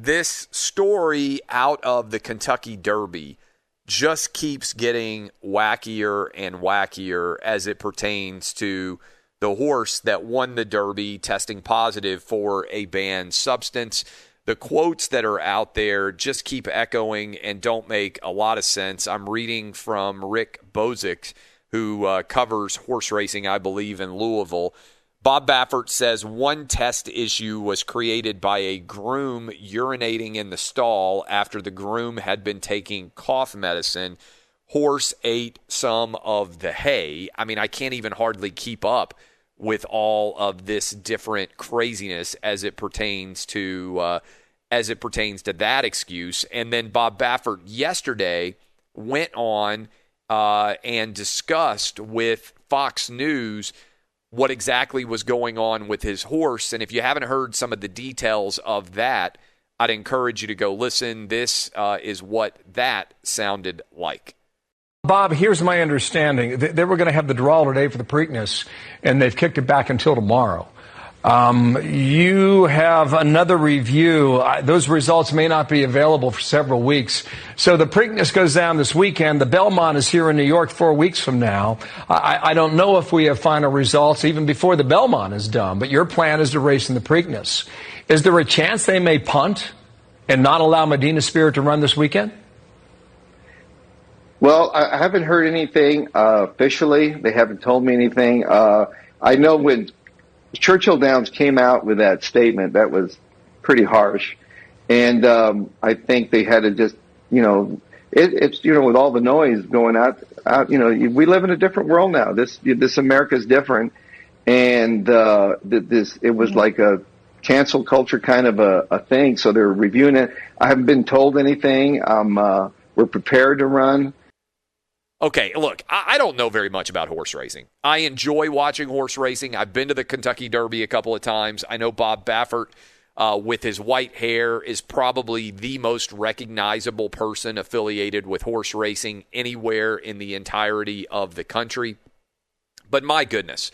this story out of the Kentucky Derby just keeps getting wackier and wackier as it pertains to the horse that won the Derby testing positive for a banned substance. The quotes that are out there just keep echoing and don't make a lot of sense. I'm reading from Rick Bozick, who covers horse racing, I believe, in Louisville. Bob Baffert says one test issue was created by a groom urinating in the stall after the groom had been taking cough medicine. Horse ate some of the hay. I mean, I can't even hardly keep up with all of this different craziness as it pertains to that excuse. And then Bob Baffert yesterday went on and discussed with Fox News what exactly was going on with his horse. And if you haven't heard some of the details of that, I'd encourage you to go listen. This is what that sounded like. Bob, here's my understanding. They were going to have the draw today for the Preakness, and they've kicked it back until tomorrow. You have another review. Those results may not be available for several weeks. So the Preakness goes down this weekend. The Belmont is here in New York 4 weeks from now. I don't know if we have final results even before the Belmont is done, but your plan is to race in the Preakness. Is there a chance they may punt and not allow Medina Spirit to run this weekend? Well, I haven't heard anything officially. They haven't told me anything. I know when Churchill Downs came out with that statement, that was pretty harsh. And I think they had to just, it's with all the noise going out, we live in a different world now. This America is different. And it was like a cancel culture kind of a thing. So they're reviewing it. I haven't been told anything. We're prepared to run. Okay, look, I don't know very much about horse racing. I enjoy watching horse racing. I've been to the Kentucky Derby a couple of times. I know Bob Baffert, with his white hair, is probably the most recognizable person affiliated with horse racing anywhere in the entirety of the country. But my goodness,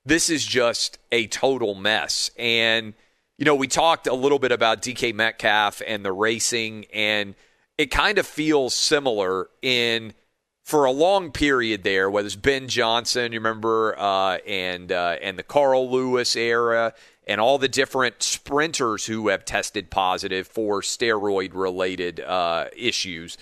this is just a total mess. And, we talked a little bit about DK Metcalf and the racing, and it kind of feels similar for a long period there, whether it's Ben Johnson, you remember, and the Carl Lewis era, and all the different sprinters who have tested positive for steroid-related issues.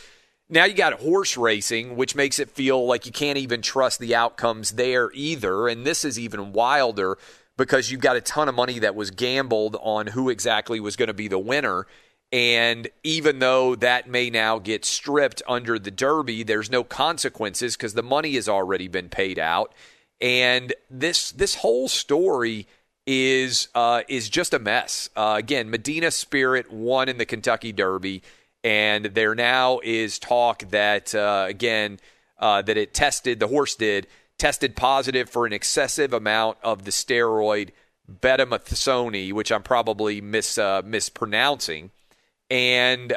Now you got horse racing, which makes it feel like you can't even trust the outcomes there either, and this is even wilder because you've got a ton of money that was gambled on who exactly was going to be the winner. And even though that may now get stripped under the Derby, there's no consequences because the money has already been paid out. And this whole story is just a mess. Again, Medina Spirit won in the Kentucky Derby, and there now is talk that that it tested positive for an excessive amount of the steroid betamethasone, which I'm probably mispronouncing. And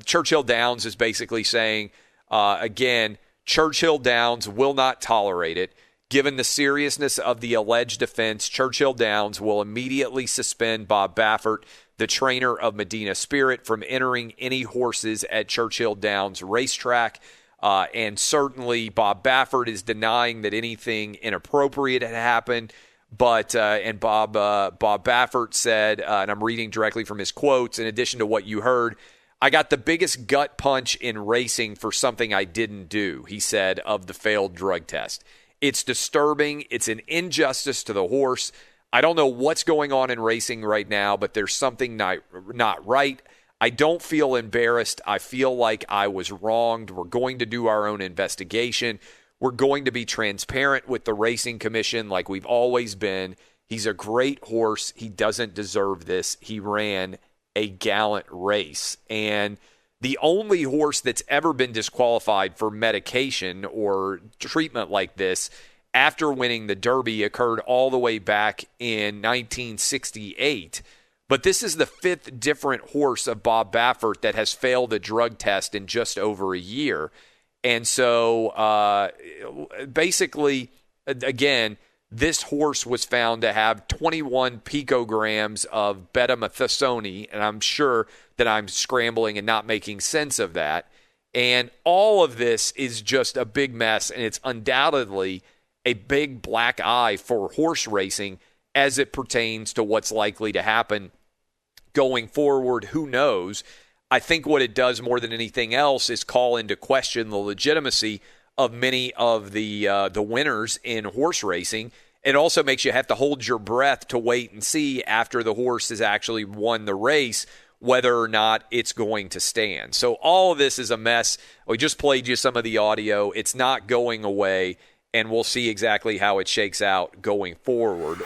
Churchill Downs is basically saying, Churchill Downs will not tolerate it. Given the seriousness of the alleged offense, Churchill Downs will immediately suspend Bob Baffert, the trainer of Medina Spirit, from entering any horses at Churchill Downs racetrack. And certainly Bob Baffert is denying that anything inappropriate had happened. But Bob Baffert said, and I'm reading directly from his quotes, in addition to what you heard, I got the biggest gut punch in racing for something I didn't do, he said, of the failed drug test. It's disturbing. It's an injustice to the horse. I don't know what's going on in racing right now, but there's something not right. I don't feel embarrassed. I feel like I was wronged. We're going to do our own investigation. We're going to be transparent with the Racing Commission like we've always been. He's a great horse. He doesn't deserve this. He ran a gallant race. And the only horse that's ever been disqualified for medication or treatment like this after winning the Derby occurred all the way back in 1968. But this is the fifth different horse of Bob Baffert that has failed a drug test in just over a year. And so basically, again, this horse was found to have 21 picograms of betamethasone, and I'm sure that I'm scrambling and not making sense of that. And all of this is just a big mess, and it's undoubtedly a big black eye for horse racing as it pertains to what's likely to happen going forward. Who knows? I think what it does more than anything else is call into question the legitimacy of many of the winners in horse racing. It also makes you have to hold your breath to wait and see after the horse has actually won the race whether or not it's going to stand. So all of this is a mess. We just played you some of the audio. It's not going away, and we'll see exactly how it shakes out going forward.